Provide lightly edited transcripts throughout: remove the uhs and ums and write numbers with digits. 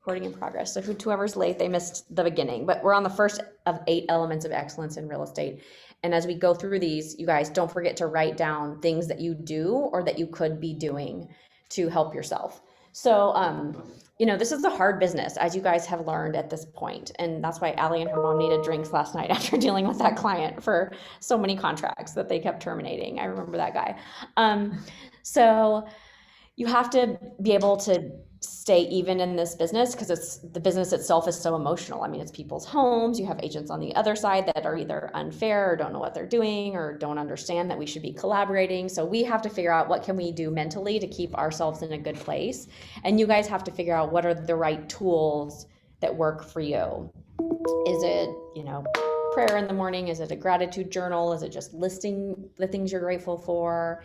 Recording in progress. So whoever's late, they missed the beginning, but we're on the first of 8 elements of excellence in real estate. And as we go through these, you guys don't forget to write down things that you do or that you could be doing to help yourself. So, this is a hard business, as you guys have learned at this point. And that's why Allie and her mom needed drinks last night after dealing with that client for so many contracts that they kept terminating. I remember that guy. So you have to be able to stay even in this business because it's the business itself is so emotional. I mean, it's people's homes. You have agents on the other side that are either unfair or don't know what they're doing or don't understand that we should be collaborating. So we have to figure out what can we do mentally to keep ourselves in a good place. And you guys have to figure out what are the right tools that work for you. Is it, prayer in the morning? Is it a gratitude journal? Is it just listing the things you're grateful for?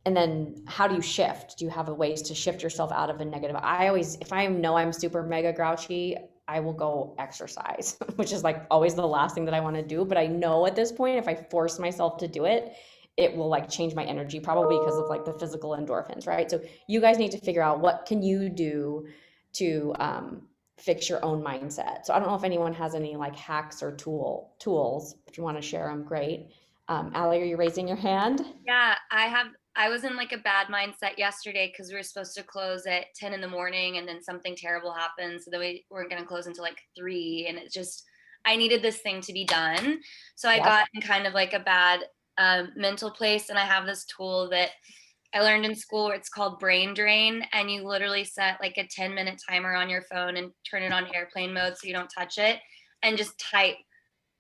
And then how do you shift? Do you have ways to shift yourself out of a negative? If I know I'm super mega grouchy, I will go exercise, which is like always the last thing that I want to do. But I know at this point, if I force myself to do it, it will like change my energy, probably because of like the physical endorphins, right? So you guys need to figure out what can you do to fix your own mindset. So I don't know if anyone has any like hacks or tools. If you want to share them, great. Allie, are you raising your hand? Yeah, I was in like a bad mindset yesterday because we were supposed to close at 10 in the morning and then something terrible happened. So then we weren't going to close until like 3. And it's just, I needed this thing to be done. So I Yep. got in kind of like a bad mental place. And I have this tool that I learned in school where it's called Brain Drain. And you literally set like a 10-minute timer on your phone and turn it on airplane mode so you don't touch it and just type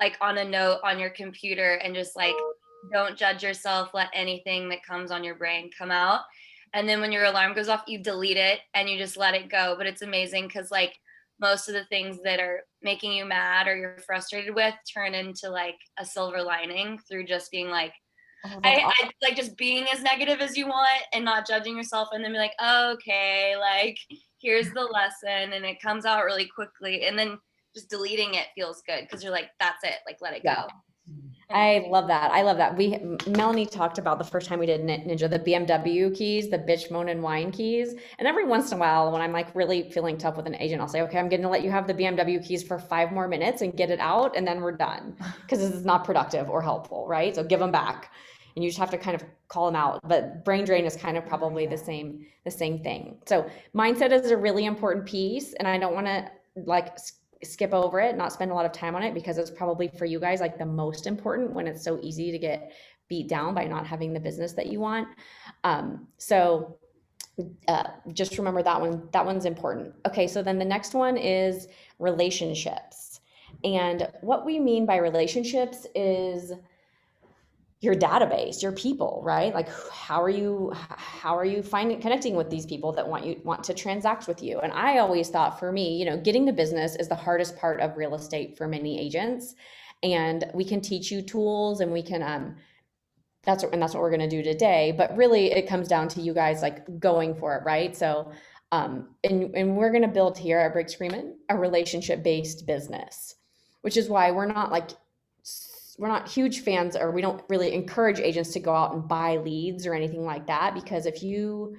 like on a note on your computer and just like don't judge yourself, let anything that comes on your brain come out. And then when your alarm goes off, you delete it and you just let it go. But it's amazing because like most of the things that are making you mad or you're frustrated with turn into like a silver lining through just being like, Oh, that's awesome. I like just being as negative as you want and not judging yourself and then be like, oh, okay, like here's the lesson, and it comes out really quickly. And then just deleting it feels good because you're like, that's it, like let it Yeah. go. I love that. I love that. Melanie talked about the first time we did Ninja, the BMW keys, the bitch, moan, and whine keys. And every once in a while, when I'm like really feeling tough with an agent, I'll say, okay, I'm going to let you have the BMW keys for 5 more minutes and get it out, and then we're done because this is not productive or helpful, right? So give them back. And you just have to kind of call them out. But brain drain is kind of probably the same thing. So mindset is a really important piece, and I don't want to like skip over it, not spend a lot of time on it because it's probably for you guys like the most important when it's so easy to get beat down by not having the business that you want. So just remember that one. That one's important. Okay, so then the next one is relationships. And what we mean by relationships is your database, your people, right? Like how are you finding connecting with these people that want to transact with you? And I always thought for me, getting the business is the hardest part of real estate for many agents. And we can teach you tools and we can that's what we're going to do today, but really it comes down to you guys like going for it, right? So and we're going to build here at Break Screamin' a relationship based business, which is why we're not huge fans, or we don't really encourage agents to go out and buy leads or anything like that. Because if you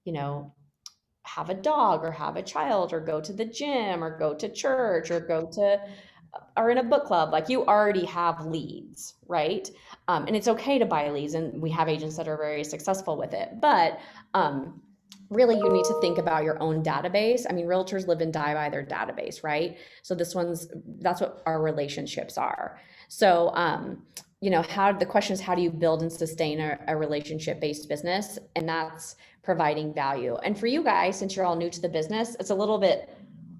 know, have a dog or have a child or go to the gym or go to church or or in a book club, like you already have leads, right? And it's okay to buy leads, and we have agents that are very successful with it. But really, you need to think about your own database. I mean, realtors live and die by their database, right? So that's what our relationships are. So, how the question is, how do you build and sustain a relationship based business? And that's providing value. And for you guys, since you're all new to the business, it's a little bit,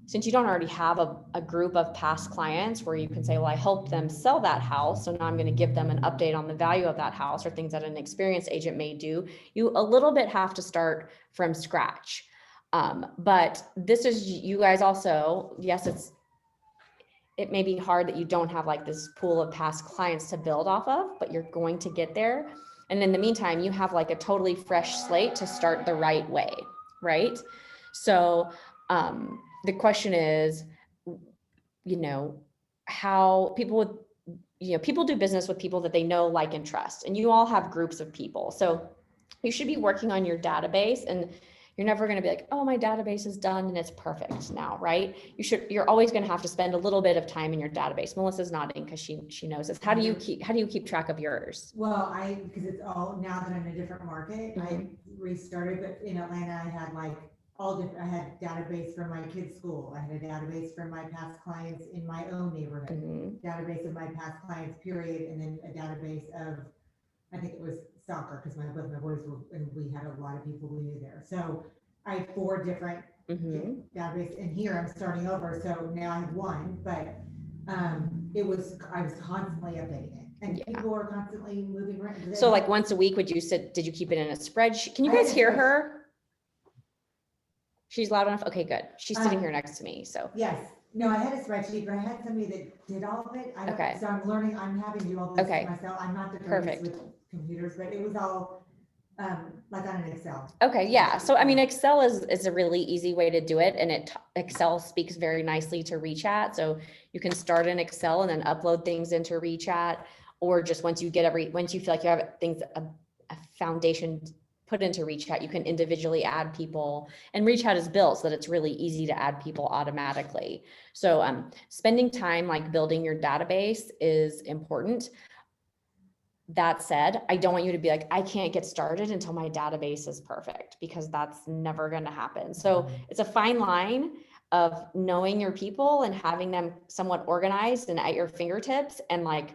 since you don't already have a group of past clients where you can say, well, I helped them sell that house, so now I'm going to give them an update on the value of that house, or things that an experienced agent may do. You a little bit have to start from scratch. But this is you guys also, yes, it may be hard that you don't have like this pool of past clients to build off of, but you're going to get there. And in the meantime, you have like a totally fresh slate to start the right way, right? So the question is, how people do business with people that they know, like, and trust. And you all have groups of people. So you should be working on your database. And You're never going to be like, oh, my database is done and it's perfect now, right? You're always going to have to spend a little bit of time in your database. Melissa's nodding because she knows this. How do you keep track of yours? Well, because it's all, now that I'm in a different market, I restarted, but in Atlanta, I had like all different, I had database from my kids' school. I had a database from my past clients in my own neighborhood, database of my past clients, period. And then a database of, I think it was soccer, because both my boys were, and we had a lot of people we knew there. So I have 4 different database, and here I'm starting over. So now I have 1, but I was constantly updating it, and people are constantly moving around. So like once a week, did you keep it in a spreadsheet? Can you guys hear her? She's loud enough? Okay, good. She's sitting here next to me, so. Yes. No, I had a spreadsheet, but I had somebody that did all of it. Okay. So I'm learning, I'm having to do all this myself. I'm not the greatest with computers, but it was all like on an Excel. Okay, yeah. So I mean, Excel is a really easy way to do it, and Excel speaks very nicely to ReChat. So you can start in Excel and then upload things into ReChat, or just once you feel like you have things, a foundation put into ReChat, you can individually add people, and ReChat is built so that it's really easy to add people automatically. So spending time like building your database is important. That said, I don't want you to be like, I can't get started until my database is perfect, because that's never going to happen. So it's a fine line of knowing your people and having them somewhat organized and at your fingertips, and like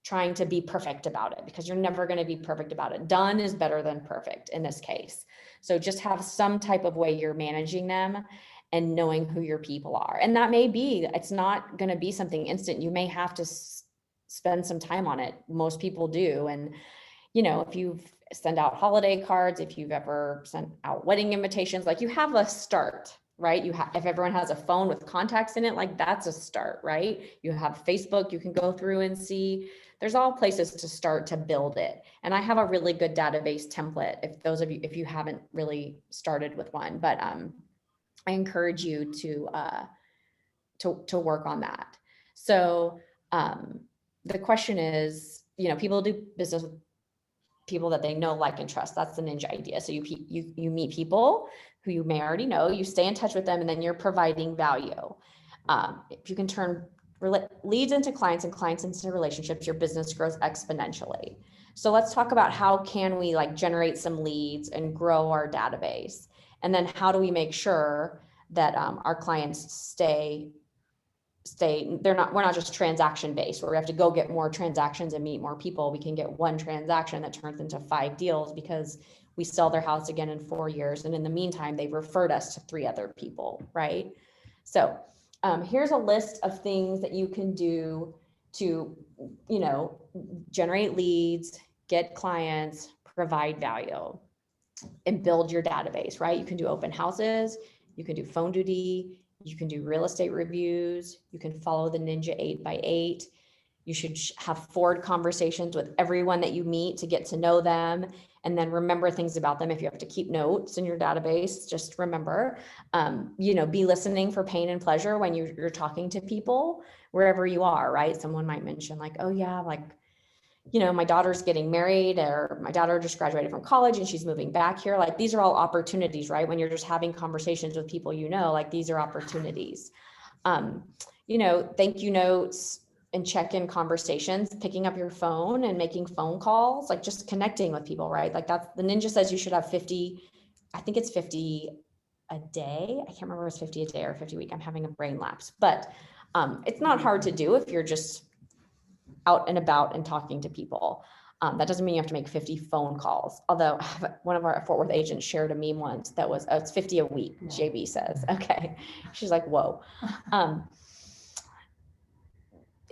trying to be perfect about it, because you're never going to be perfect about it. Done is better than perfect in this case. So just have some type of way you're managing them and knowing who your people are. And that may be, it's not going to be something instant. You may have to spend some time on it. Most people do. And, you know, if you've sent out holiday cards, if you've ever sent out wedding invitations, like you have a start, right? If everyone has a phone with contacts in it, like that's a start, right? You have Facebook, you can go through and see. There's all places to start to build it. And I have a really good database template if you haven't really started with one, but I encourage you to work on that. So the question is, you know, people do business with people that they know, like, and trust. That's the Ninja idea. So you meet people who you may already know, you stay in touch with them, and then you're providing value. If you can turn leads into clients and clients into relationships, your business grows exponentially. So let's talk about how can we like generate some leads and grow our database, and then how do we make sure that our clients stay we're not just transaction based where we have to go get more transactions and meet more people. We can get one transaction that turns into 5 deals because we sell their house again in 4 years, and in the meantime they've referred us to 3 other people, right? So here's a list of things that you can do to, you know, generate leads, get clients, provide value, and build your database, right? You can do open houses, you can do phone duty, you can do real estate reviews, you can follow the Ninja 8x8. You should have forward conversations with everyone that you meet to get to know them, and then remember things about them. If you have to keep notes in your database, just remember, you know, be listening for pain and pleasure when you're talking to people wherever you are, right? Someone might mention like, oh yeah, like, you know, my daughter's getting married, or my daughter just graduated from college and she's moving back here. Like these are all opportunities, right? When you're just having conversations with people, you know, like these are opportunities. You know, thank you notes and check-in conversations, picking up your phone and making phone calls, like just connecting with people, right? Like that's, the Ninja says you should have 50, I think it's 50 a day. I can't remember if it's 50 a day or 50 a week. I'm having a brain lapse, but it's not hard to do if you're just out and about and talking to people. That doesn't mean you have to make 50 phone calls. Although one of our Fort Worth agents shared a meme once that was, oh, it's 50 a week, JB says. Okay. She's like, whoa.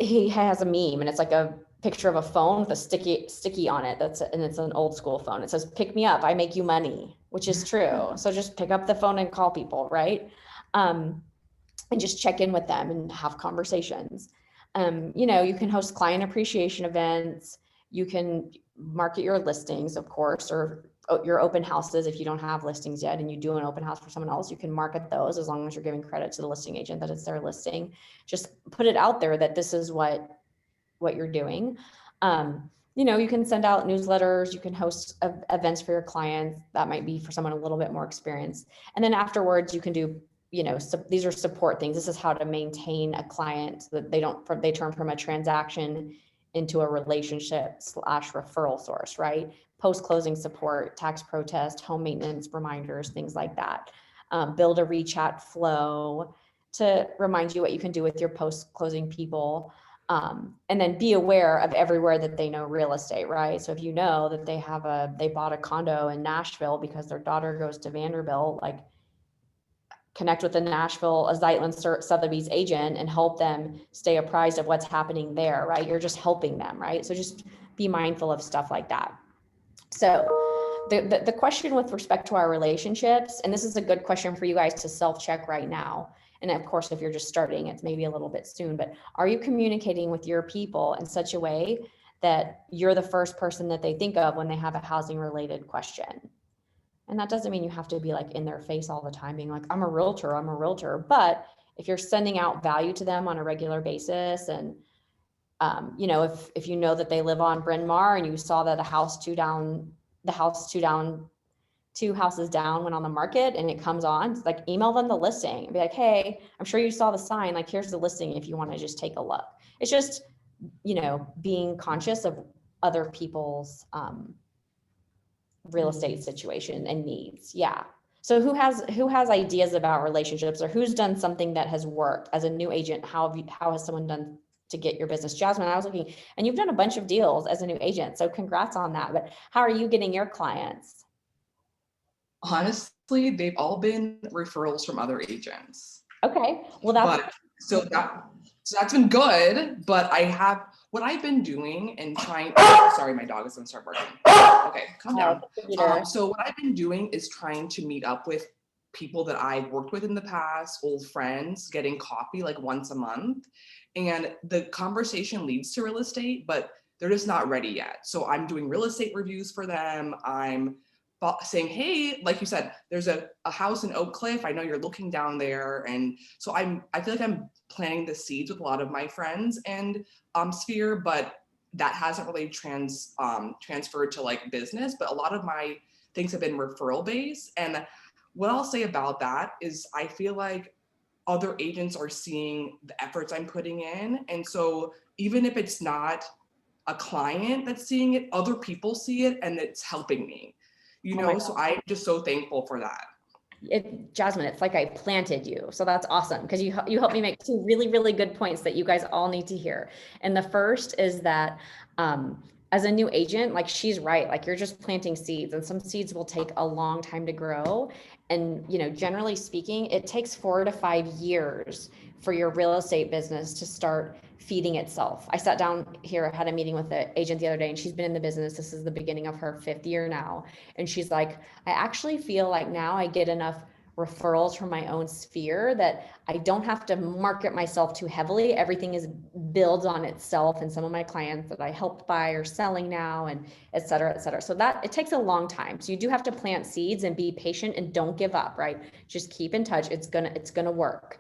He has a meme and it's like a picture of a phone with a sticky on it. And it's an old school phone. It says, pick me up, I make you money, which is true. So just pick up the phone and call people, right? And just check in with them and have conversations. You know, you can host client appreciation events. You can market your listings, of course, or your open houses. If you don't have listings yet and you do an open house for someone else, you can market those as long as you're giving credit to the listing agent that it's their listing. Just put it out there that this is what you're doing. You you know, you can send out newsletters, you can host events for your clients. That might be for someone a little bit more experienced. And then afterwards you can do, you know, these are support things. This is how to maintain a client so that they turn from a transaction into a relationship / referral source, right? Post-closing support, tax protest, home maintenance reminders, things like that. Build a rechat flow to remind you what you can do with your post-closing people. And then be aware of everywhere that they know real estate, right? So if you know that they bought a condo in Nashville because their daughter goes to Vanderbilt, like connect with a Zeitlin Sotheby's agent and help them stay apprised of what's happening there, right? You're just helping them, right? So just be mindful of stuff like that. So the question with respect to our relationships, and this is a good question for you guys to self-check right now. And of course, if you're just starting, it's maybe a little bit soon, but are you communicating with your people in such a way that you're the first person that they think of when they have a housing related question? And that doesn't mean you have to be like in their face all the time, being like, I'm a realtor. But if you're sending out value to them on a regular basis, and you know, if you know that they live on Bryn Mawr and you saw that two houses down went on the market and it comes on, it's like email them the listing and be like, hey, I'm sure you saw the sign, like here's the listing if you want to just take a look. It's just, you know, being conscious of other people's real estate situation and needs. Yeah. So who has ideas about relationships, or who's done something that has worked as a new agent? How has someone done to get your business? Jasmine, I was looking, and you've done a bunch of deals as a new agent, so congrats on that. But how are you getting your clients? Honestly, they've all been referrals from other agents. Okay, well so that's been good. But what I've been doing and trying. Sorry, my dog is gonna start barking. Okay, calm down. So what I've been doing is trying to meet up with people that I've worked with in the past, old friends, getting coffee like once a month, and the conversation leads to real estate, but they're just not ready yet. So I'm doing real estate reviews for them. I'm saying, hey, like you said, there's a house in Oak Cliff. I know you're looking down there. And so I feel like I'm planting the seeds with a lot of my friends and sphere, but that hasn't really transferred to like business. But a lot of my things have been referral based. And what I'll say about that is I feel like other agents are seeing the efforts I'm putting in. And so even if it's not a client that's seeing it, other people see it and it's helping me. You know, so I'm just so thankful for that. Jasmine, it's like I planted you. So that's awesome, because you helped me make two really, really good points that you guys all need to hear. And the first is that as a new agent, like she's right, like you're just planting seeds, and some seeds will take a long time to grow. And, you know, generally speaking, it takes 4 to 5 years for your real estate business to start feeding itself. I sat down here, I had a meeting with the agent the other day, and she's been in the business. This is the beginning of her 5th year now. And she's like, I actually feel like now I get enough referrals from my own sphere that I don't have to market myself too heavily. Everything is builds on itself. And some of my clients that I helped buy are selling now, and et cetera, et cetera. So that it takes a long time. So you do have to plant seeds and be patient and don't give up, right? Just keep in touch. It's gonna work.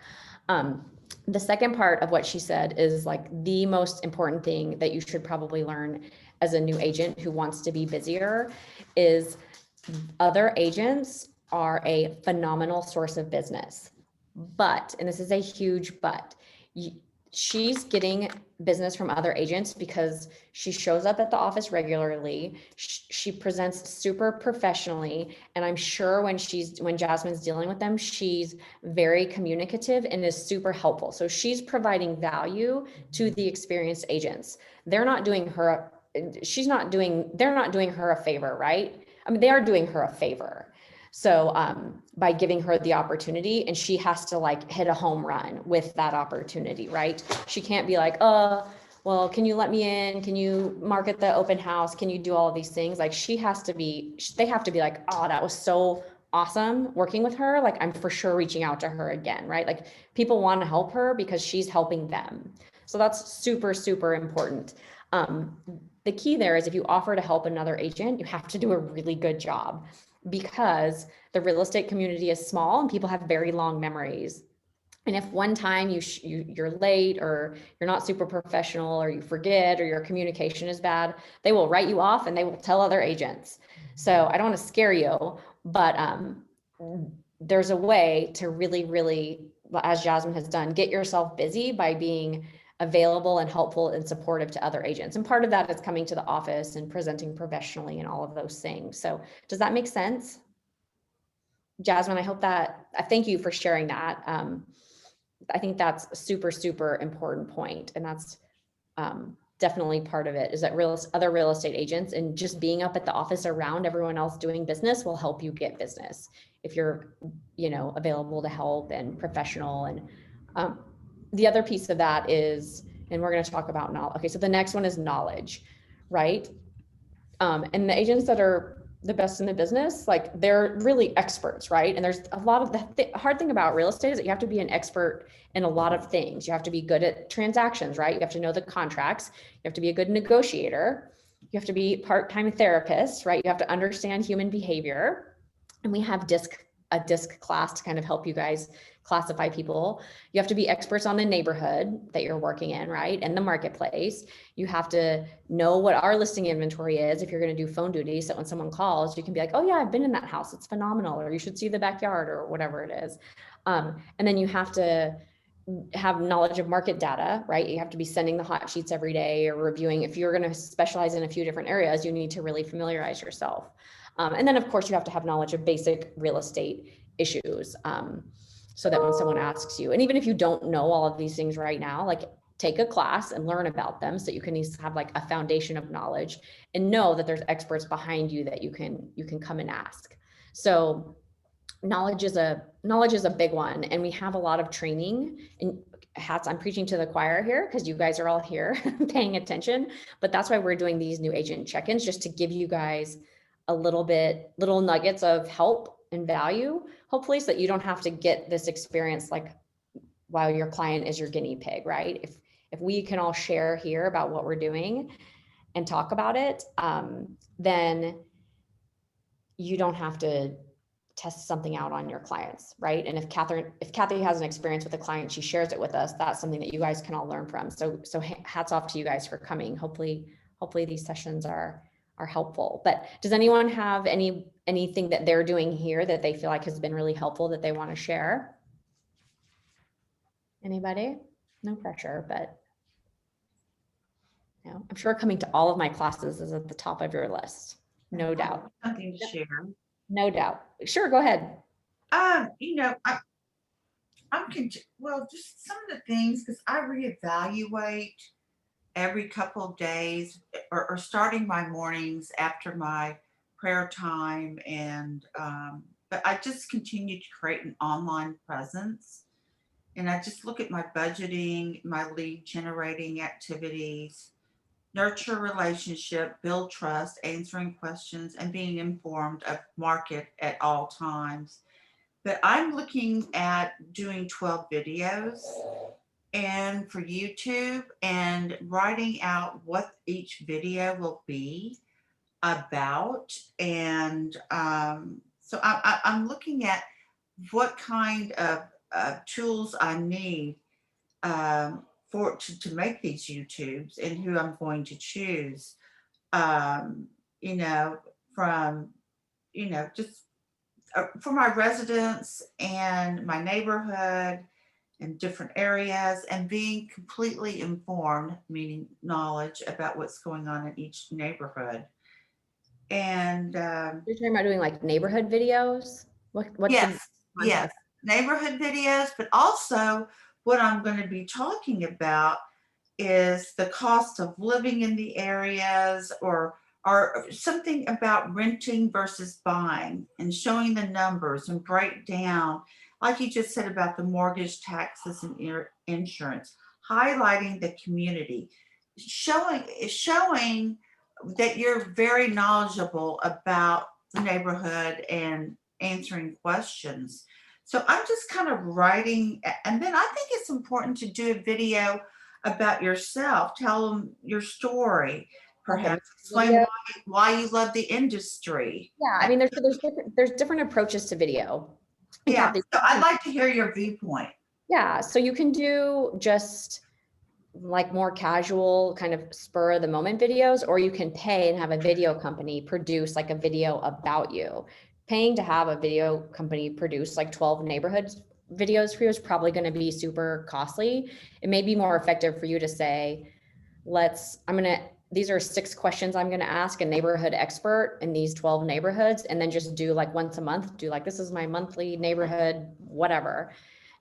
The second part of what she said is like the most important thing that you should probably learn as a new agent who wants to be busier is other agents are a phenomenal source of business. But, and this is a huge but, she's getting business from other agents because she shows up at the office regularly. She presents super professionally. And I'm sure when Jasmine's dealing with them, she's very communicative and is super helpful. So she's providing value to the experienced agents. They're not doing her a favor, right? I mean, they are doing her a favor. So by giving her the opportunity, and she has to like hit a home run with that opportunity, right? She can't be like, well, can you let me in? Can you market the open house? Can you do all of these things? Like they have to be like, oh, that was so awesome working with her. Like I'm for sure reaching out to her again, right? Like people want to help her because she's helping them. So that's super, super important. The key there is if you offer to help another agent, you have to do a really good job, because the real estate community is small and people have very long memories. And if one time you're late, or you're not super professional, or you forget, or your communication is bad, they will write you off and they will tell other agents. So I don't want to scare you, but there's a way to really, really, as Jasmine has done, get yourself busy by being available and helpful and supportive to other agents. And part of that is coming to the office and presenting professionally and all of those things. So does that make sense? Jasmine, I hope that, thank you for sharing that. I think that's a super, super important point. And that's definitely part of it, is that other real estate agents and just being up at the office around everyone else doing business will help you get business if you're, available to help and professional. And the other piece of that is, and we're going to talk about knowledge. Okay, so the next one is knowledge, right? And the agents that are the best in the business, like, they're really experts, right? And there's a lot of the hard thing about real estate is that you have to be an expert in a lot of things. You have to be good at transactions, right? You have to know the contracts. You have to be a good negotiator. You have to be part-time therapist, right? You have to understand human behavior. And we have a DISC class to kind of help you guys classify people. You have to be experts on the neighborhood that you're working in, right? And the marketplace. You have to know what our listing inventory is if you're going to do phone duty. So when someone calls, you can be like, oh yeah, I've been in that house. It's phenomenal. Or you should see the backyard, or whatever it is. And then you have to have knowledge of market data, right? You have to be sending the hot sheets every day, or reviewing. If you're going to specialize in a few different areas, you need to really familiarize yourself. And then of course you have to have knowledge of basic real estate issues. So that when someone asks you, and even if you don't know all of these things right now, like, take a class and learn about them, so you can have like a foundation of knowledge and know that there's experts behind you that you can come and ask. So knowledge is a big one. And we have a lot of training, and I'm preaching to the choir here because you guys are all here paying attention, but that's why we're doing these new agent check-ins, just to give you guys a little nuggets of help and value, hopefully, so that you don't have to get this experience like while your client is your guinea pig, right? If we can all share here about what we're doing and talk about it, then you don't have to test something out on your clients, right? And if Kathy has an experience with a client, she shares it with us, that's something that you guys can all learn from. So hats off to you guys for coming. Hopefully these sessions are helpful. But does anyone have anything that they're doing here that they feel like has been really helpful that they want to share? Anybody? No pressure, but I'm sure coming to all of my classes is at the top of your list. No doubt. Something to share. No doubt. Sure, go ahead. Just some of the things, because I reevaluate every couple of days, or starting my mornings after my prayer time, and but I just continue to create an online presence, and I just look at my budgeting, my lead generating activities, nurture relationship, build trust, answering questions, and being informed of market at all times. But I'm looking at doing 12 videos and for YouTube, and writing out what each video will be about. And so I'm looking at what kind of tools I need to make these YouTubes, and who I'm going to choose, from, just for my residents and my neighborhood and different areas, and being completely informed, meaning knowledge about what's going on in each neighborhood. And You're talking about doing like neighborhood videos? What's yes, neighborhood videos, but also what I'm going to be talking about is the cost of living in the areas, or something about renting versus buying, and showing the numbers and break down, like you just said, about the mortgage, taxes, and insurance, highlighting the community, showing that you're very knowledgeable about the neighborhood and answering questions. So I'm just kind of writing, and then I think it's important to do a video about yourself, tell them your story, perhaps explain why you love the industry. Yeah, I mean, there's different approaches to video. Yeah, so I'd like to hear your viewpoint. Yeah, so you can do just like more casual kind of spur of the moment videos, or you can pay and have a video company produce like a video about you. Paying to have a video company produce like 12 neighborhoods videos for you is probably going to be super costly. It may be more effective for you to say, these are 6 questions I'm going to ask a neighborhood expert in these 12 neighborhoods, and then just do like once a month, do like, this is my monthly neighborhood, whatever,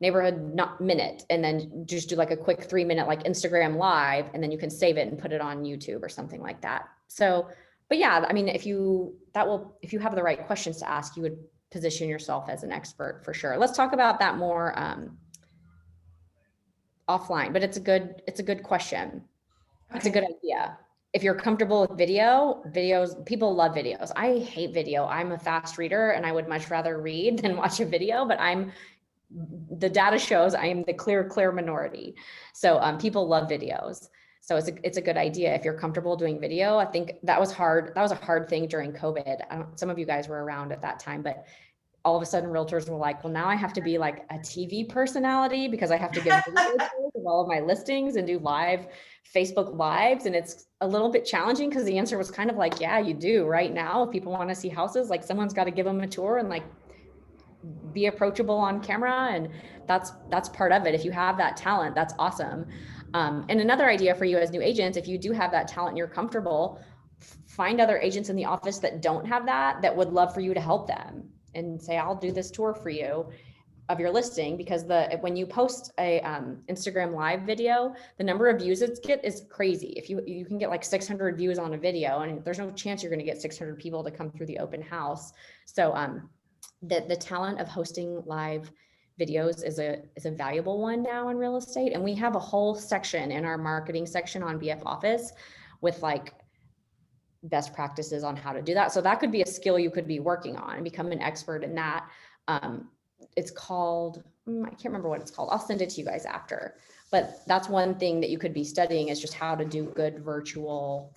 neighborhood not minute, and then just do like a quick 3-minute like Instagram live, and then you can save it and put it on YouTube or something like that. So, but yeah, I mean, if you have the right questions to ask, you would position yourself as an expert for sure. Let's talk about that more offline, but it's a good question. It's a good idea. If you're comfortable with videos, people love videos. I hate video. I'm a fast reader and I would much rather read than watch a video, but the data shows I am the clear minority. So people love videos. So it's a good idea if you're comfortable doing video. I think that was hard. That was a hard thing during COVID. Some of you guys were around at that time, but all of a sudden realtors were like, well, now I have to be like a TV personality because I have to give video tours of all of my listings and do live Facebook lives. And it's a little bit challenging because the answer was kind of like, yeah, you do right now. If people want to see houses, like someone's got to give them a tour and like be approachable on camera. And that's part of it. If you have that talent, that's awesome. And another idea for you as new agents, if you do have that talent and you're comfortable, find other agents in the office that don't have that would love for you to help them and say, I'll do this tour for you of your listing, because when you post a Instagram live video, the number of views it gets is crazy. If you can get like 600 views on a video, and there's no chance you're going to get 600 people to come through the open house. So the talent of hosting live videos is a valuable one now in real estate. And we have a whole section in our marketing section on BF Office with like best practices on how to do that. So that could be a skill you could be working on and become an expert in that. It's called, I can't remember what it's called. I'll send it to you guys after, but that's one thing that you could be studying, is just how to do good virtual,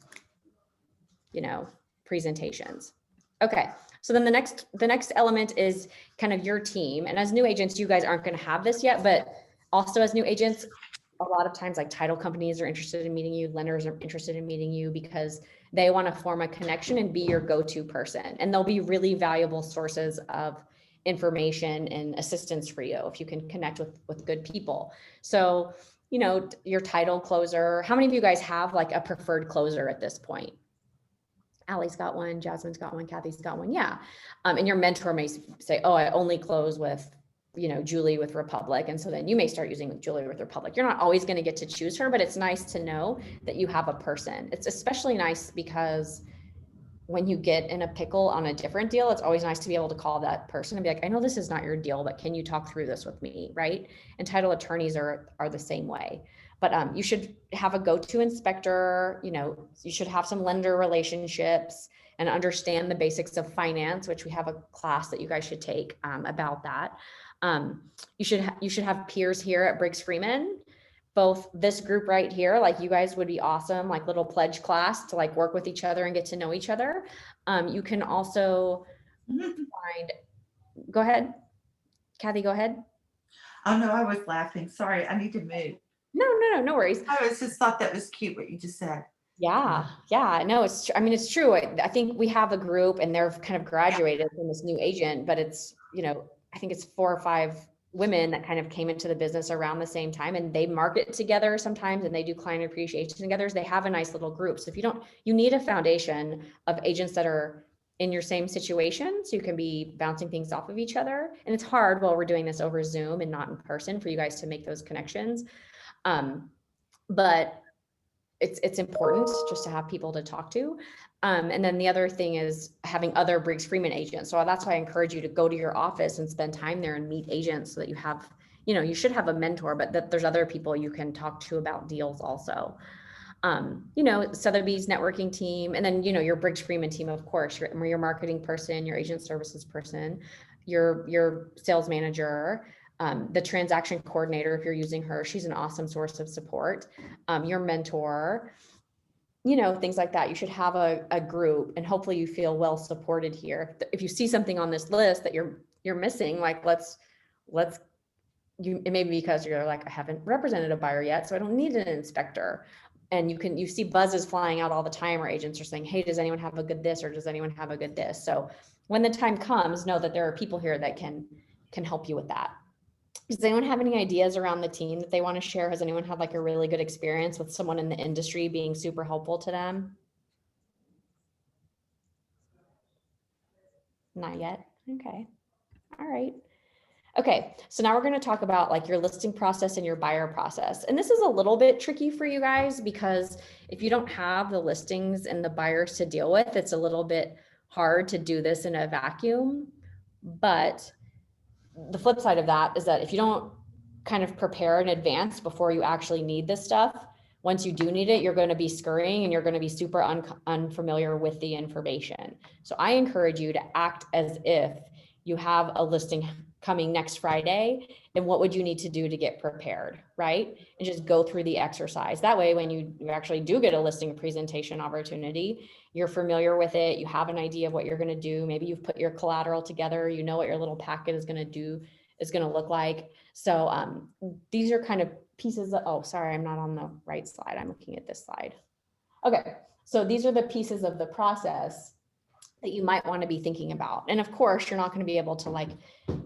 presentations. Okay. So then the next element is kind of your team. And as new agents, you guys aren't going to have this yet, but also as new agents, a lot of times like title companies are interested in meeting you, lenders are interested in meeting you because they want to form a connection and be your go-to person. And they'll be really valuable sources of information and assistance for you if you can connect with good people. So, your title closer, how many of you guys have like a preferred closer at this point? Allie's got one, Jasmine's got one, Kathy's got one. Yeah. And your mentor may say, oh, I only close with, Julie with Republic. And so then you may start using Julie with Republic. You're not always going to get to choose her, but it's nice to know that you have a person. It's especially nice because when you get in a pickle on a different deal, it's always nice to be able to call that person and be like, I know this is not your deal, but can you talk through this with me? Right. And title attorneys are the same way. But you should have a go-to inspector, you should have some lender relationships and understand the basics of finance, which we have a class that you guys should take about that. You should have peers here at Briggs Freeman, both this group right here, like you guys would be awesome, like little pledge class to like work with each other and get to know each other. You can also go ahead. Kathy, go ahead. Oh no, I was laughing. Sorry, I need to move. No worries. I just thought that was cute what you just said. Yeah. No, it's true. I think we have a group and they're kind of graduated from this new agent, but it's, I think it's 4 or 5 women that kind of came into the business around the same time, and they market together sometimes and they do client appreciation together. So they have a nice little group. So you need a foundation of agents that are in your same situation so you can be bouncing things off of each other. And it's hard while we're doing this over Zoom and not in person for you guys to make those connections. But it's important just to have people to talk to. And then the other thing is having other Briggs Freeman agents. So that's why I encourage you to go to your office and spend time there and meet agents so that you have, you should have a mentor, but that there's other people you can talk to about deals also. Sotheby's networking team, and then, your Briggs Freeman team, of course, your marketing person, your agent services person, your sales manager, the transaction coordinator, if you're using her, she's an awesome source of support. Your mentor, things like that. You should have a group, and hopefully you feel well supported here. If you see something on this list that you're missing, like let's it may be because you're like, I haven't represented a buyer yet, so I don't need an inspector. And you see buzzes flying out all the time, or agents are saying, hey, does anyone have a good this, or does anyone have a good this? So when the time comes, know that there are people here that can help you with that. Does anyone have any ideas around the team that they want to share? Has anyone had like a really good experience with someone in the industry being super helpful to them? Not yet. Okay. All right. Okay, so now we're going to talk about like your listing process and your buyer process. And this is a little bit tricky for you guys because if you don't have the listings and the buyers to deal with, it's a little bit hard to do this in a vacuum. But the flip side of that is that if you don't kind of prepare in advance before you actually need this stuff, once you do need it, you're going to be scurrying and you're going to be super unfamiliar with the information. So I encourage you to act as if you have a listing coming next Friday, and what would you need to do to get prepared, right? And just go through the exercise. That way, when you actually do get a listing presentation opportunity, you're familiar with it, you have an idea of what you're gonna do. Maybe you've put your collateral together, you know what your little packet is gonna look like. So these are kind of pieces of, oh, sorry, I'm not on the right slide. I'm looking at this slide. Okay, so these are the pieces of the process that you might want to be thinking about. And of course, you're not going to be able to like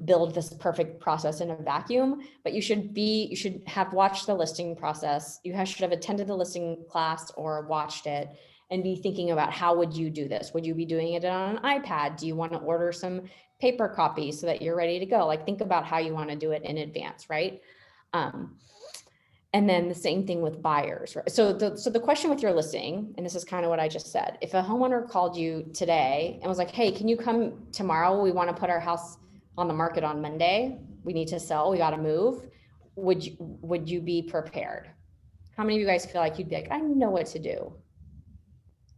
build this perfect process in a vacuum, but you should have watched the listing process. You should have attended the listing class or watched it and be thinking about how would you do this? Would you be doing it on an iPad? Do you want to order some paper copies so that you're ready to go? Like think about how you want to do it in advance, right? And then the same thing with buyers. Right? So the question with your listing, and this is kind of what I just said, if a homeowner called you today and was like, hey, can you come tomorrow? We want to put our house on the market on Monday. We need to sell, we got to move. Would you be prepared? How many of you guys feel like you'd be like, I know what to do?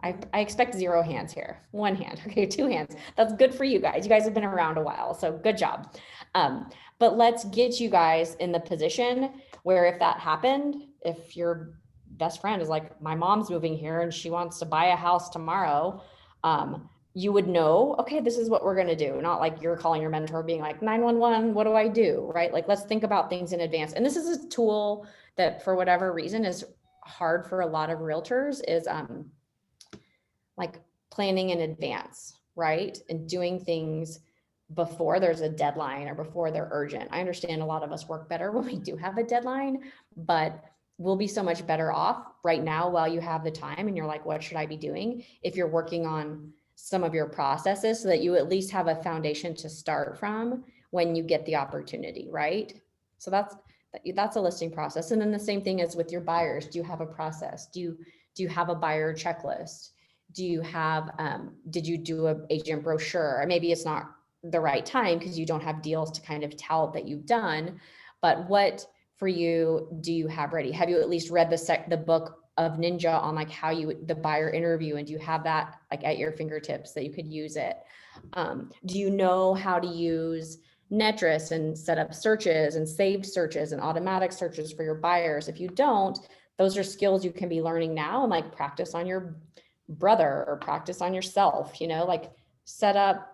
I expect 0 hands here. 1 hand, okay, 2 hands. That's good for you guys. You guys have been around a while, so good job. But let's get you guys in the position where if that happened, if your best friend is like, my mom's moving here and she wants to buy a house tomorrow, you would know, okay, this is what we're going to do. Not like you're calling your mentor being like 911, what do I do? Right? Like, let's think about things in advance. And this is a tool that for whatever reason is hard for a lot of realtors is like planning in advance, right? And doing things before there's a deadline or before they're urgent. I understand a lot of us work better when we do have a deadline, but we'll be so much better off right now while you have the time and you're like, what should I be doing? If you're working on some of your processes so that you at least have a foundation to start from when you get the opportunity, right? So that's a listing process. And then the same thing is with your buyers. Do you have a process? Do you have a buyer checklist? Do you have, did you do an agent brochure? Or maybe it's not the right time because you don't have deals to kind of tout that you've done, but what for you do you have ready? Have you at least read the book of Ninja on like how the buyer interview, and do you have that like at your fingertips that you could use it? Do you know how to use Netris and set up searches and saved searches and automatic searches for your buyers? If you don't, those are skills you can be learning now and like practice on your brother or practice on yourself, you know, like set up,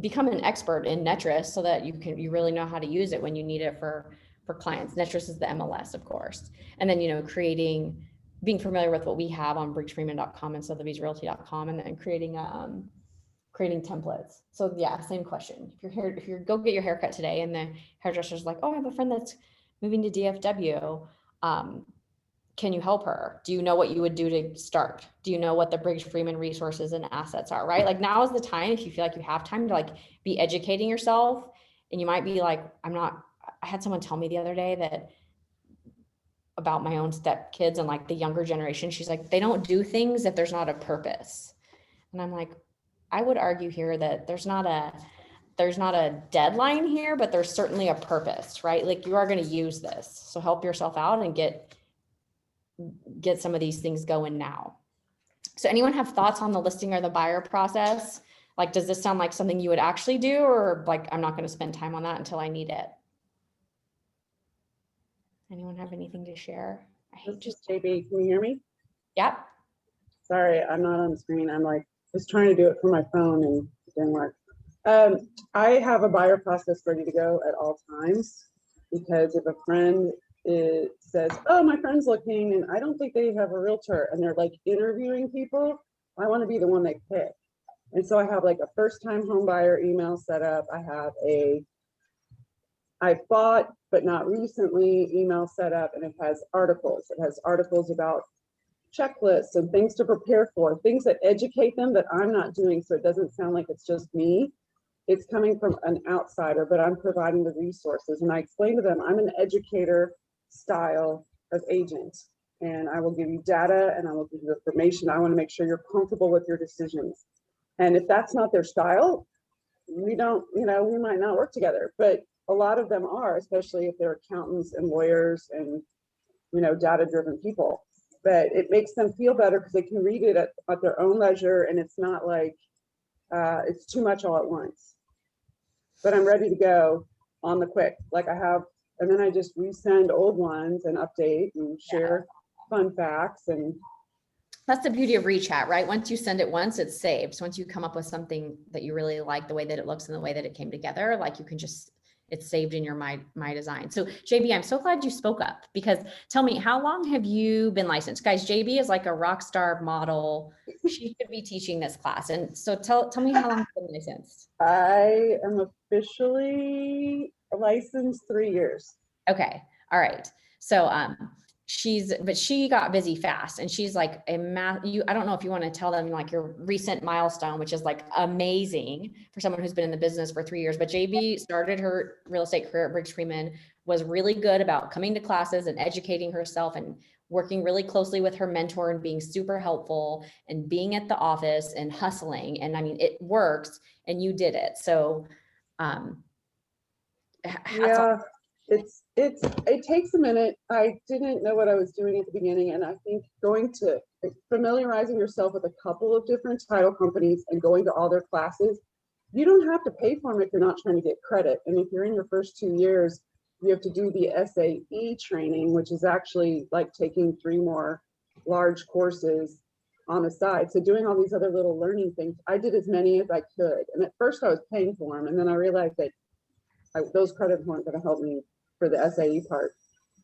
become an expert in Netris so that you really know how to use it when you need it for clients. Netris is the MLS, of course. And then, you know, being familiar with what we have on BriggsFreeman.com and Sotheby'sRealty.com, and then creating templates. So yeah, same question. If you go get your haircut today and the hairdresser's like, oh, I have a friend that's moving to DFW. Can you help her? Do you know what you would do to start? Do you know what the Briggs Freeman resources and assets are, right? Like now is the time, if you feel like you have time to like be educating yourself, and you might be like, I had someone tell me the other day that about my own stepkids and like the younger generation, she's like, they don't do things if there's not a purpose. And I'm like, I would argue here that there's not a deadline here, but there's certainly a purpose, right? Like you are going to use this. So help yourself out and get some of these things going now. So anyone have thoughts on the listing or the buyer process? Like, does this sound like something you would actually do, or like, I'm not going to spend time on that until I need it? Anyone have anything to share? I hate Just JB, can you hear me? Yep. Sorry, I'm not on the screen. I'm like, was trying to do it from my phone and it didn't work. I have a buyer process ready to go at all times, because if a friend says, oh, my friend's looking and I don't think they have a realtor, and they're like interviewing people, I want to be the one they pick. And so I have like a first time home buyer email set up. I bought, but not recently, email set up, and it has articles. It has articles about checklists and things to prepare for, things that educate them that I'm not doing, so it doesn't sound like it's just me. It's coming from an outsider, but I'm providing the resources. And I explain to them, I'm an educator style of agent, and I will give you data and I will give you information. I want to make sure you're comfortable with your decisions. And if that's not their style, we don't, we might not work together. But a lot of them are, especially if they're accountants and lawyers and, data-driven people. But it makes them feel better because they can read it at their own leisure, and it's not like it's too much all at once. But I'm ready to go on the quick, like I have, and then I just resend old ones and update and share fun facts. And that's the beauty of ReChat, right? Once you send it once, it's saved. So once you come up with something that you really like, the way that it looks and the way that it came together, like you can just, it's saved in your My Design. So JB, I'm so glad you spoke up, because tell me, how long have you been licensed? Guys, JB is like a rock star model. She could be teaching this class. And so tell me how long you've been licensed. I am officially licensed 3 years. Okay. All right. So, but she got busy fast, and she's like I don't know if you want to tell them like your recent milestone, which is like amazing for someone who's been in the business for 3 years. But JB started her real estate career at Briggs Freeman, was really good about coming to classes and educating herself and working really closely with her mentor and being super helpful and being at the office and hustling. And I mean, it works, and you did it. So, Yeah, it takes a minute. I didn't know what I was doing at the beginning, and I think familiarizing yourself with a couple of different title companies and going to all their classes, you don't have to pay for them if you're not trying to get credit. And if you're in your first 2 years, you have to do the SAE training, which is actually like taking 3 more large courses on the side. So doing all these other little learning things, I did as many as I could. And at first I was paying for them, and then I realized that those credits weren't going to help me for the SAE part.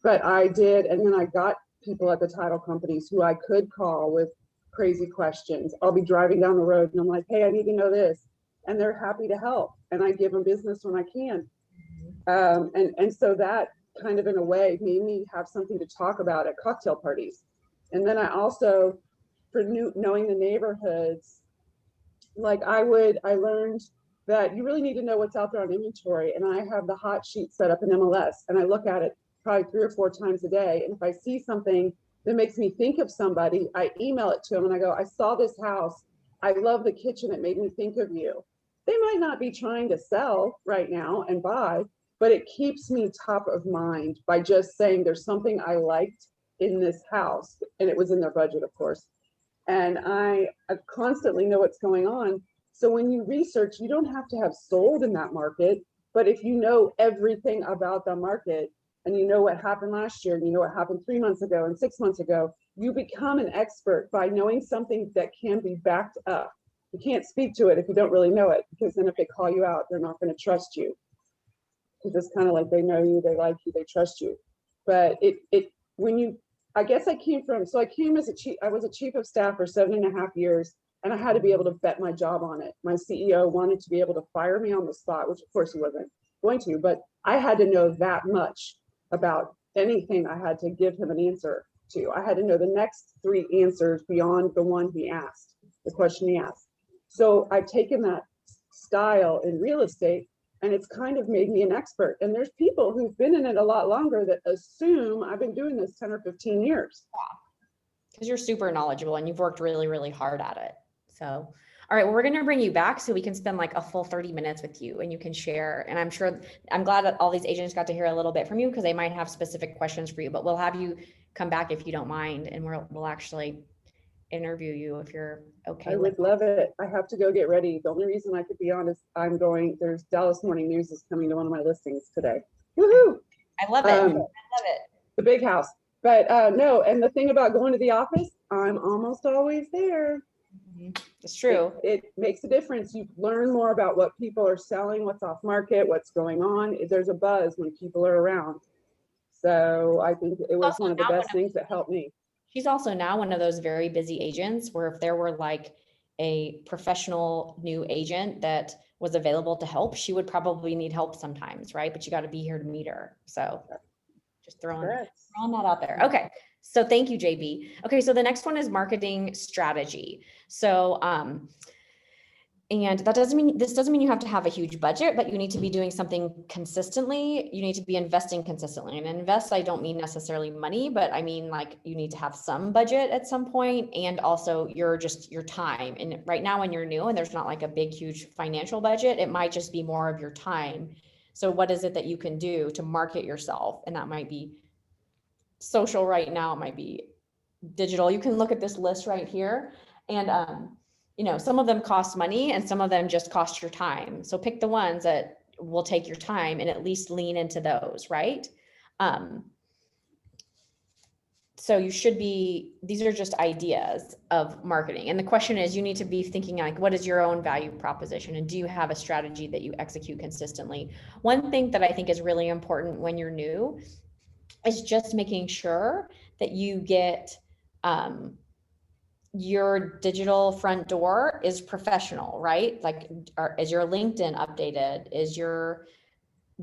But I did, and then I got people at the title companies who I could call with crazy questions. I'll be driving down the road and I'm like, hey, I need to know this. And they're happy to help. And I give them business when I can. And so that kind of in a way made me have something to talk about at cocktail parties. And then I also, for knowing the neighborhoods, like I learned that you really need to know what's out there on inventory. And I have the hot sheet set up in MLS, and I look at it probably 3 or 4 times a day. And if I see something that makes me think of somebody, I email it to them and I go, I saw this house. I love the kitchen. It made me think of you. They might not be trying to sell right now and buy, but it keeps me top of mind by just saying there's something I liked in this house, and it was in their budget, of course. And I constantly know what's going on. So when you research, you don't have to have sold in that market, but if you know everything about the market and you know what happened last year, and you know what happened 3 months ago and 6 months ago, you become an expert by knowing something that can be backed up. You can't speak to it if you don't really know it, because then if they call you out, they're not going to trust you. Because it's kind of like they know you, they like you, they trust you. But I guess I came as I was a chief of staff for 7.5 years. And I had to be able to bet my job on it. My CEO wanted to be able to fire me on the spot, which of course he wasn't going to, but I had to know that much about anything I had to give him an answer to. I had to know the next 3 answers beyond the one he asked, the question he asked. So I've taken that style in real estate, and it's kind of made me an expert. And there's people who've been in it a lot longer that assume I've been doing this 10 or 15 years. Because you're super knowledgeable and you've worked really, really hard at it. So, all right, well, we're going to bring you back so we can spend like a full 30 minutes with you and you can share. And I'm glad that all these agents got to hear a little bit from you, because they might have specific questions for you, but we'll have you come back if you don't mind, and we'll actually interview you if you're okay. I would love it. I have to go get ready. The only reason I could be on is there's Dallas Morning News is coming to one of my listings today. Woohoo! I love it. I love it. The big house. But no, and the thing about going to the office, I'm almost always there. It's true. It makes a difference. You learn more about what people are selling, what's off market, what's going on. There's a buzz when people are around. So I think it was Also one of the now one best things that helped me. She's also now one of those very busy agents where if there were like a professional new agent that was available to help, she would probably need help sometimes, right? But you got to be here to meet her. So just throwing Correct. that out there. Okay. So thank you, JB. Okay. So the next one is marketing strategy. So, and this doesn't mean you have to have a huge budget, but you need to be doing something consistently. You need to be investing consistently. And invest, I don't mean necessarily money, but I mean like you need to have some budget at some point, and also your time. And right now when you're new and there's not like a big, huge financial budget, it might just be more of your time. So what is it that you can do to market yourself? And that might be social right now, it might be digital. You can look at this list right here, and you know, some of them cost money and some of them just cost your time. So pick the ones that will take your time and at least lean into those, right? So these are just ideas of marketing. And the question is, you need to be thinking like, what is your own value proposition? And do you have a strategy that you execute consistently? One thing that I think is really important when you're new is just making sure that you get, your digital front door is professional, right? Like, is your LinkedIn updated?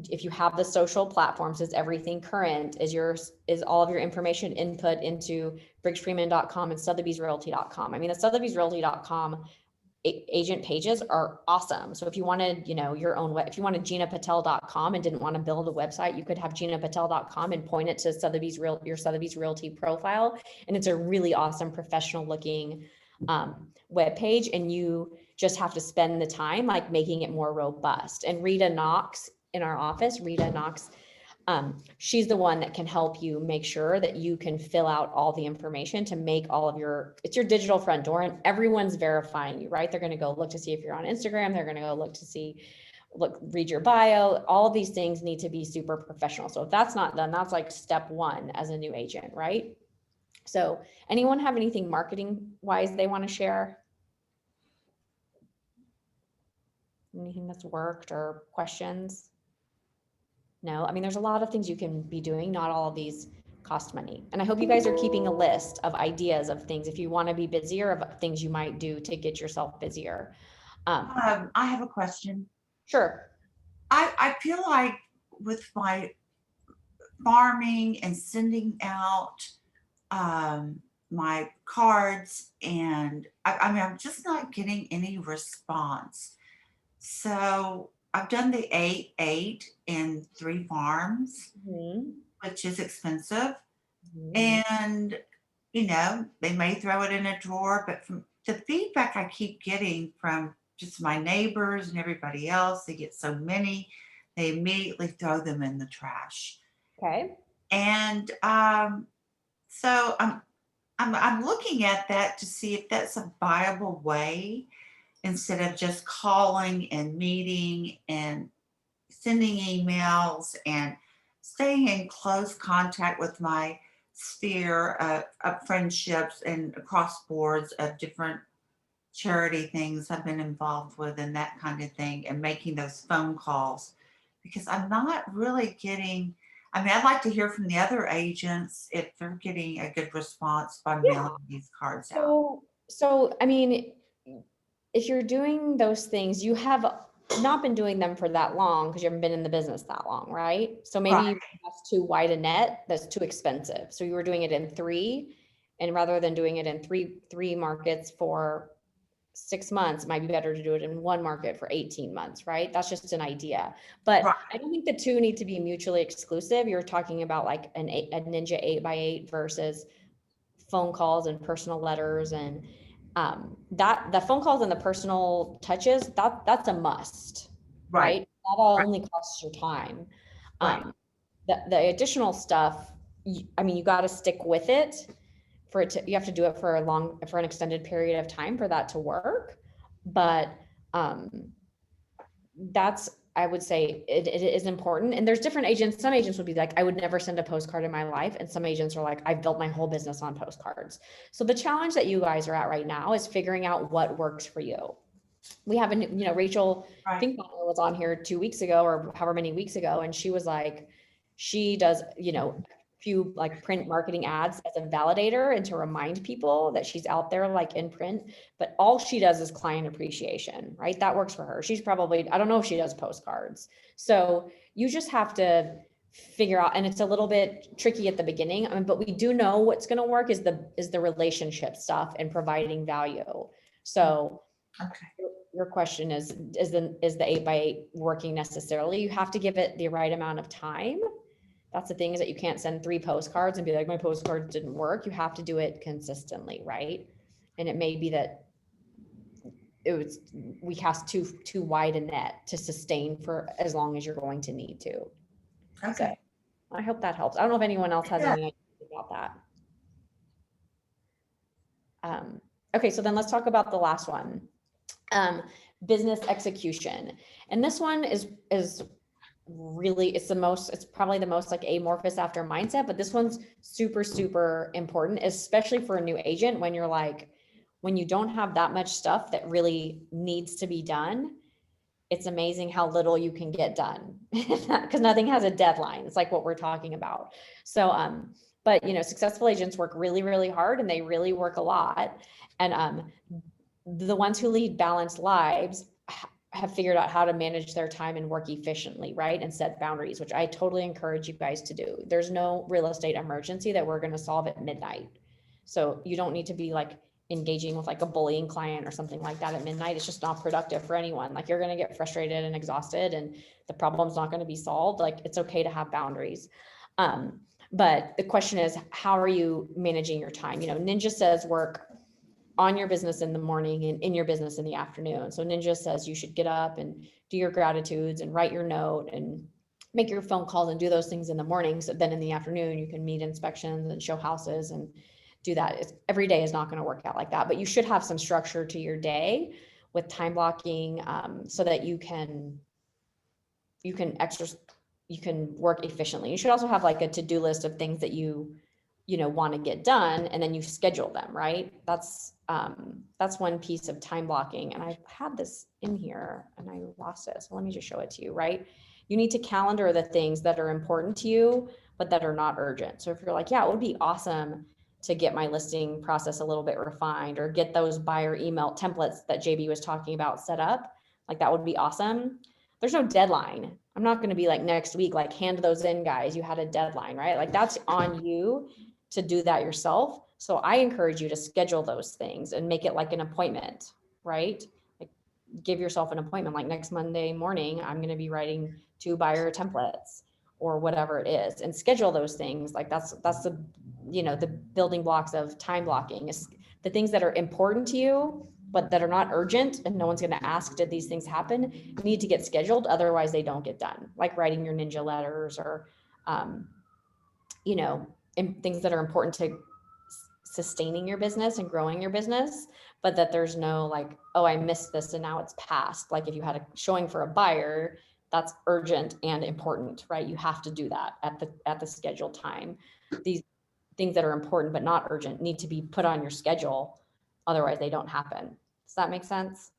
If you have the social platforms, is everything current? Is all of your information input into briggsfreeman.com and sotheby'srealty.com? I mean, the sotheby'srealty.com agent pages are awesome. So if you wanted, you know, your own if you wanted ginapatel.com and didn't want to build a website, you could have ginapatel.com and point it to your Sotheby's Realty profile. And it's a really awesome professional looking web page. And you just have to spend the time like making it more robust. And Rita Knox in our office, she's the one that can help you make sure that you can fill out all the information to make all of it's your digital front door, and everyone's verifying you, right? They're going to go look to see if you're on Instagram. They're going to go look to see, read your bio. All of these things need to be super professional. So if that's not done, that's like step one as a new agent, right? So anyone have anything marketing wise they want to share? Anything that's worked or questions? No, I mean, there's a lot of things you can be doing. Not all of these cost money. And I hope you guys are keeping a list of ideas of things if you want to be busier, of things you might do to get yourself busier. I have a question. Sure. I feel like with my farming and sending out my cards, and I mean, I'm just not getting any response. So I've done the 8 in 3 farms, which is expensive. And, you know, they may throw it in a drawer, but from the feedback I keep getting from just my neighbors and everybody else, they get so many, they immediately throw them in the trash. Okay. And so I'm looking at that to see if that's a viable way, instead of just calling and meeting and sending emails and staying in close contact with my sphere of friendships and across boards of different charity things I've been involved with and that kind of thing, and making those phone calls, because I'm not really getting, I mean, I'd like to hear from the other agents if they're getting a good response by mailing these cards out. So, I mean, if you're doing those things, you have not been doing them for that long because you haven't been in the business that long, right? So maybe that's too wide a net, that's too expensive. So you were doing it in 3, and rather than doing it in three markets for 6 months, it might be better to do it in 1 market for 18 months, right? That's just an idea. But I don't think the 2 need to be mutually exclusive. You're talking about like a Ninja 8x8 versus phone calls and personal letters, and that the phone calls and the personal touches, that's a must, right? That all only costs your time. The additional stuff, I mean, you got to stick with it you have to do it for an extended period of time for that to work. But that's I would say it is important. And there's different agents. Some agents would be like, I would never send a postcard in my life. And some agents are like, I've built my whole business on postcards. So the challenge that you guys are at right now is figuring out what works for you. We have Rachel Right. Finkbeiner was on here 2 weeks ago or however many weeks ago. And she was like, she does, few like print marketing ads as a validator and to remind people that she's out there like in print, but all she does is client appreciation, right? That works for her. She's probably, I don't know if she does postcards. So you just have to figure out, and it's a little bit tricky at the beginning, but we do know what's going to work is the relationship stuff and providing value. So Okay. your question is the 8x8 working necessarily? You have to give it the right amount of time. That's the thing, is that you can't send 3 postcards and be like, my postcards didn't work. You have to do it consistently, right? And it may be that we cast too wide a net to sustain for as long as you're going to need to. Okay. So I hope that helps. I don't know if anyone else has Yeah. any ideas about that. Okay, so then let's talk about the last one. Business execution. And this one is really, it's probably the most like amorphous after mindset, but this one's super important, especially for a new agent when you don't have that much stuff that really needs to be done. It's amazing how little you can get done because nothing has a deadline. It's like what we're talking about. So, but successful agents work really hard and they really work a lot. And the ones who lead balanced lives have figured out how to manage their time and work efficiently, right? And set boundaries, which I totally encourage you guys to do. There's no real estate emergency that we're going to solve at midnight. So you don't need to be like engaging with like a bullying client or something like that at midnight. It's just not productive for anyone. Like you're going to get frustrated and exhausted and the problem's not going to be solved. Like it's okay to have boundaries. But the question is, how are you managing your time? Ninja says work on your business in the morning and in your business in the afternoon. So Ninja says you should get up and do your gratitudes and write your note and make your phone calls and do those things in the morning. So then in the afternoon, you can meet inspections and show houses and do that. Every day is not going to work out like that, but you should have some structure to your day with time blocking so that you can work efficiently. You should also have like a to-do list of things that you want to get done, and then you schedule them, right? That's one piece of time blocking. And I had this in here and I lost it. So let me just show it to you, right? You need to calendar the things that are important to you, but that are not urgent. So if you're like, yeah, it would be awesome to get my listing process a little bit refined or get those buyer email templates that JB was talking about set up, like that would be awesome. There's no deadline. I'm not going to be like next week, like hand those in, guys, you had a deadline, right? Like that's on you to do that yourself. So I encourage you to schedule those things and make it like an appointment, right? Like give yourself an appointment, like next Monday morning, I'm going to be writing 2 buyer templates or whatever it is, and schedule those things. Like that's the, the building blocks of time blocking is the things that are important to you, but that are not urgent and no one's going to ask, did these things happen? Need to get scheduled. Otherwise they don't get done. Like writing your Ninja letters or, and things that are important to sustaining your business and growing your business, but that there's no like, oh, I missed this and now it's past. Like if you had a showing for a buyer, that's urgent and important, right? You have to do that at the scheduled time. These things that are important but not urgent need to be put on your schedule. Otherwise they don't happen. Does that make sense?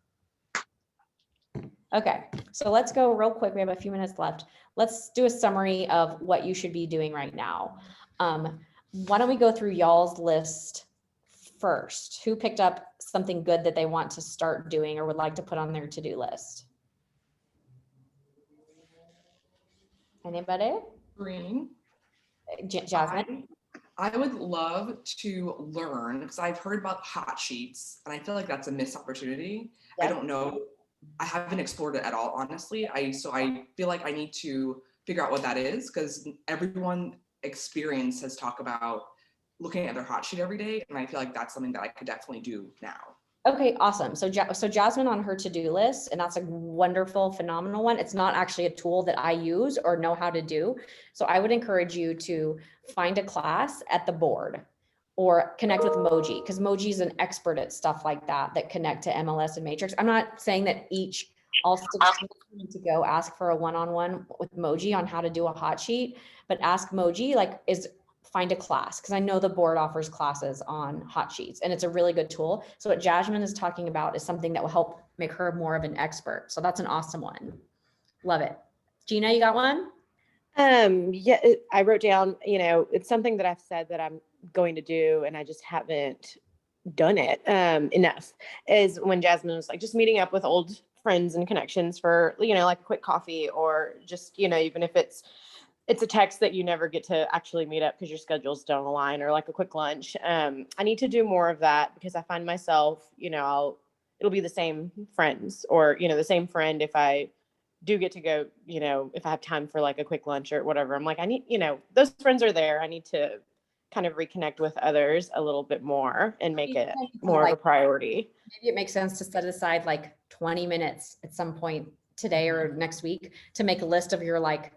Okay, so let's go real quick. We have a few minutes left. Let's do a summary of what you should be doing right now. Why don't we go through y'all's list first? Who picked up something good that they want to start doing or would like to put on their to-do list? Anybody? Green. Jasmine? I would love to learn because I've heard about hot sheets and I feel like that's a missed opportunity. Yeah. I don't know. I haven't explored it at all, honestly. So I feel like I need to figure out what that is because everyone experience has talked about looking at their hot sheet every day. And I feel like that's something that I could definitely do now. Okay, awesome. So Jasmine on her to-do list, and that's a wonderful, phenomenal one. It's not actually a tool that I use or know how to do. So I would encourage you to find a class at the board or connect with Moji because Moji is an expert at stuff like that connect to MLS and Matrix. I'm not saying that each also need to go ask for a one-on-one with Moji on how to do a hot sheet, but ask Moji find a class, because I know the board offers classes on hot sheets and it's a really good tool. So what Jasmine is talking about is something that will help make her more of an expert. So that's an awesome one. Love it. Gina, you got one? Yeah, I wrote down, it's something that I've said that I'm going to do and I just haven't done it enough, is when Jasmine was like just meeting up with old friends and connections for, like a quick coffee, or just, even if it's a text that you never get to actually meet up because your schedules don't align, or like a quick lunch. I need to do more of that, because I find myself, it'll be the same friends, or, the same friend if I do get to go, if I have time for like a quick lunch or whatever. I'm like, I need, those friends are there. I need to kind of reconnect with others a little bit more and make it more of a priority. Maybe it makes sense to set aside like 20 minutes at some point today or next week to make a list of your, like,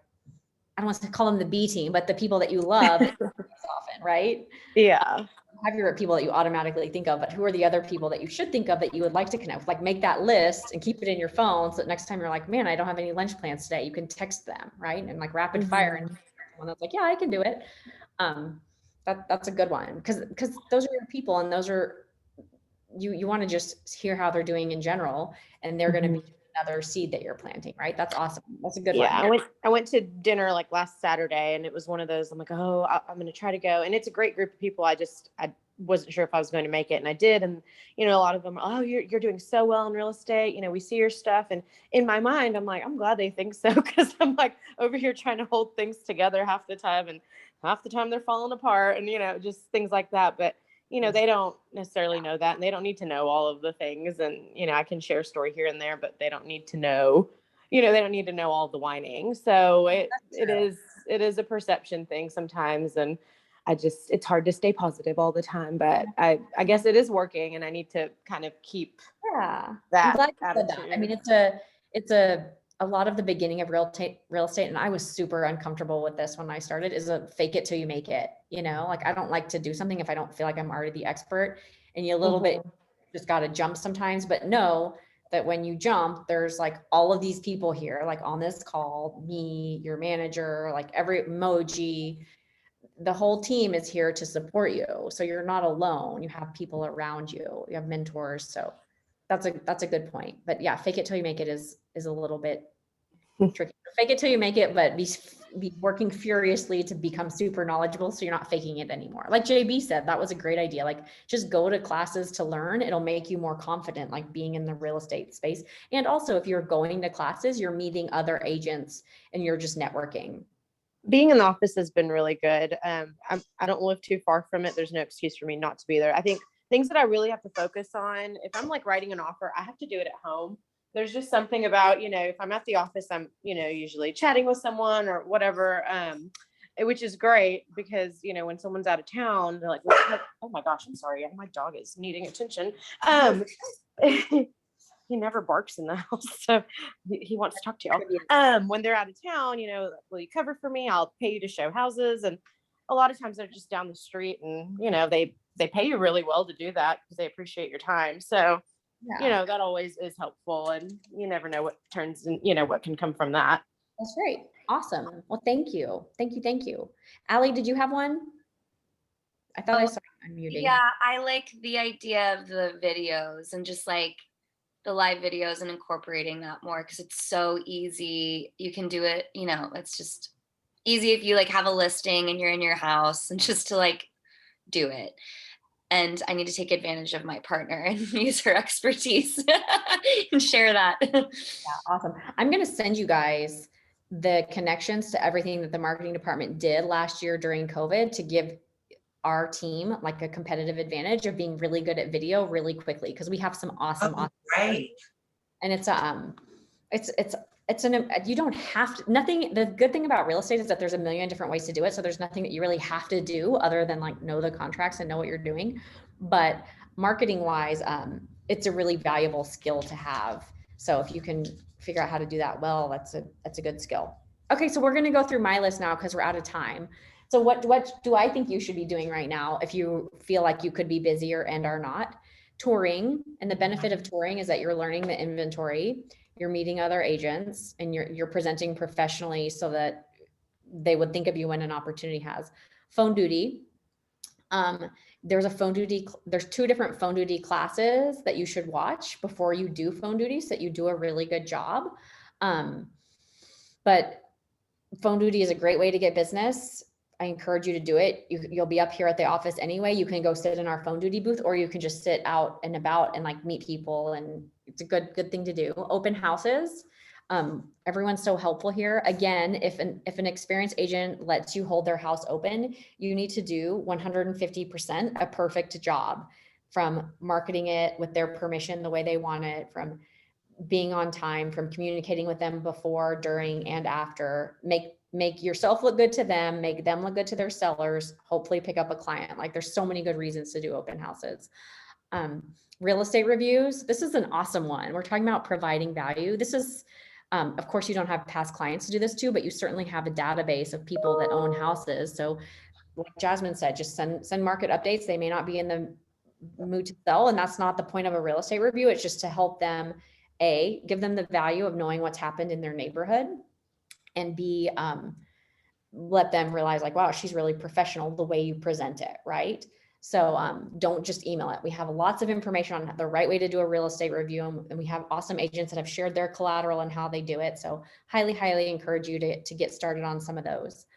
I don't want to call them the B team, but the people that you love often, right? Yeah. Have your people that you automatically think of, but who are the other people that you should think of that you would like to connect with? Like, make that list and keep it in your phone, so that next time you're like, man, I don't have any lunch plans today, you can text them, right? And like rapid fire, and one that's like, yeah, I can do it. That's a good one, because those are your people, and those are you want to just hear how they're doing in general, and they're going to be another seed that you're planting, right? That's awesome. That's a good one. I went to dinner like last Saturday, and it was one of those, I'm like, oh, I'm going to try to go. And it's a great group of people. I wasn't sure if I was going to make it, and I did. And, a lot of them, oh, you're doing so well in real estate. We see your stuff. And in my mind, I'm like, I'm glad they think so, because I'm like over here trying to hold things together half the time, and half the time they're falling apart, and, just things like that. But they don't necessarily know that, and they don't need to know all of the things. And, I can share a story here and there, but they don't need to know, they don't need to know all the whining. So it is a perception thing sometimes. And it's hard to stay positive all the time, but I guess it is working, and I need to kind of keep that attitude. I mean, it's a lot of the beginning of real estate, and I was super uncomfortable with this when I started, is a fake it till you make it. Like, I don't like to do something if I don't feel like I'm already the expert, and you a little bit just got to jump sometimes, but know that when you jump, there's like all of these people here, like on this call, me, your manager, like every Moji, the whole team is here to support you. So you're not alone. You have people around you. You have mentors. So that's a good point. But yeah, fake it till you make it is a little bit tricky. Fake it till you make it, but be working furiously to become super knowledgeable, so you're not faking it anymore. Like JB said, that was a great idea. Like, just go to classes to learn. It'll make you more confident, like being in the real estate space. And also, if you're going to classes, you're meeting other agents and you're just networking. Being in the office has been really good. I don't live too far from it. There's no excuse for me not to be there. I think things that I really have to focus on, if I'm like writing an offer, I have to do it at home. There's just something about, if I'm at the office, I'm, usually chatting with someone or whatever, which is great, because, when someone's out of town, they're like, oh my gosh, I'm sorry, my dog is needing attention. He never barks in the house, so he wants to talk to y'all. When they're out of town, will you cover for me? I'll pay you to show houses. And a lot of times they're just down the street, and, they pay you really well to do that because they appreciate your time. So, that always is helpful, and you never know what turns in, what can come from that. That's great. Awesome. Well, thank you. Thank you. Allie, did you have one? I thought I saw you unmuting. Yeah, I like the idea of the videos, and just like the live videos, and incorporating that more, because it's so easy. You can do it, it's just easy if you like have a listing and you're in your house, and just to like do it. And I need to take advantage of my partner and use her expertise and share that. Yeah, awesome. I'm going to send you guys the connections to everything that the marketing department did last year during COVID to give our team like a competitive advantage of being really good at video really quickly, because we have some awesome. Great. And you don't have to, the good thing about real estate is that there's a million different ways to do it. So there's nothing that you really have to do other than like know the contracts and know what you're doing. But marketing wise, it's a really valuable skill to have. So if you can figure out how to do that well, that's a good skill. Okay. So we're going to go through my list now, because we're out of time. So what do I think you should be doing right now if you feel like you could be busier and are not? Touring. And the benefit of touring is that you're learning the inventory. you're meeting other agents, and you're presenting professionally so that they would think of you when an opportunity has. Phone duty. There's two different phone duty classes that you should watch before you do phone duty so that you do a really good job. But phone duty is a great way to get business. I encourage you to do it. You'll be up here at the office anyway. You can go sit in our phone duty booth, or you can just sit out and about and like meet people, and it's a good thing to do. Open houses. Everyone's so helpful here. Again, if an experienced agent lets you hold their house open, you need to do 150% a perfect job, from marketing it with their permission the way they want it, from being on time, from communicating with them before, during, and after. Make yourself look good to them, make them look good to their sellers, hopefully pick up a client. Like, there's so many good reasons to do open houses. Real estate reviews. This is an awesome one. We're talking about providing value. This is, of course, you don't have past clients to do this to, but you certainly have a database of people that own houses. So like Jasmine said, just send market updates. They may not be in the mood to sell, and that's not the point of a real estate review. It's just to help them, A, give them the value of knowing what's happened in their neighborhood, and B, let them realize like, wow, she's really professional the way you present it, right? So don't just email it. We have lots of information on the right way to do a real estate review, and we have awesome agents that have shared their collateral and how they do it. So highly encourage you to get started on some of those.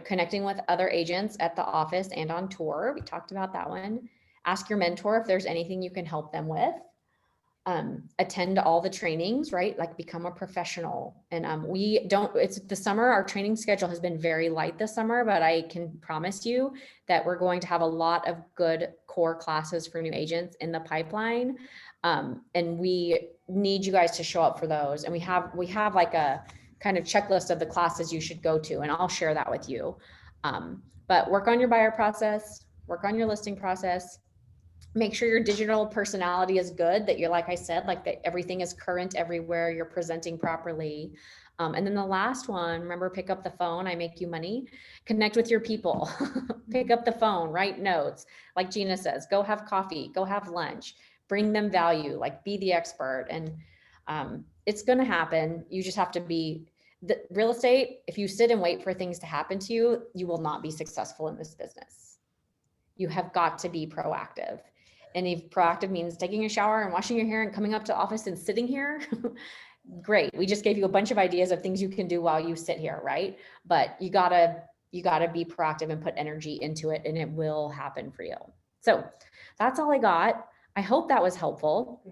Connecting with other agents at the office and on tour. We talked about that one. Ask your mentor if there's anything you can help them with. Attend all the trainings, right? Like, become a professional. And it's the summer, our training schedule has been very light this summer, but I can promise you that we're going to have a lot of good core classes for new agents in the pipeline. And we need you guys to show up for those. And we have like a kind of checklist of the classes you should go to, and I'll share that with you. But work on your buyer process, work on your listing process. Make sure your digital personality is good, that you're, like I said, like that everything is current everywhere, you're presenting properly. And then the last one, remember, pick up the phone. I make you money. Connect with your people. Pick up the phone, write notes. Like Gina says, go have coffee, go have lunch, bring them value, like be the expert. And it's going to happen. You just have to be the real estate. If you sit and wait for things to happen to you, you will not be successful in this business. You have got to be proactive. And if proactive means taking a shower and washing your hair and coming up to office and sitting here, great. We just gave you a bunch of ideas of things you can do while you sit here, right? But you gotta be proactive and put energy into it, and it will happen for you. So that's all I got. I hope that was helpful.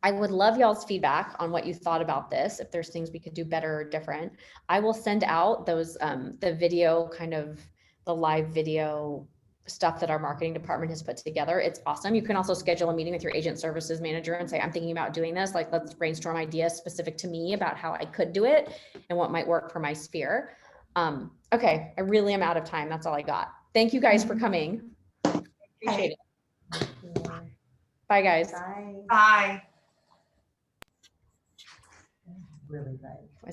I would love y'all's feedback on what you thought about this, if there's things we could do better or different. I will send out those, the video, kind of the live video stuff that our marketing department has put together. It's awesome. You can also schedule a meeting with your agent services manager and say, I'm thinking about doing this. Like, let's brainstorm ideas specific to me about how I could do it and what might work for my sphere. Okay, I really am out of time. That's all I got. Thank you guys for coming. Appreciate it. Bye, guys. Bye. Bye. Really bye.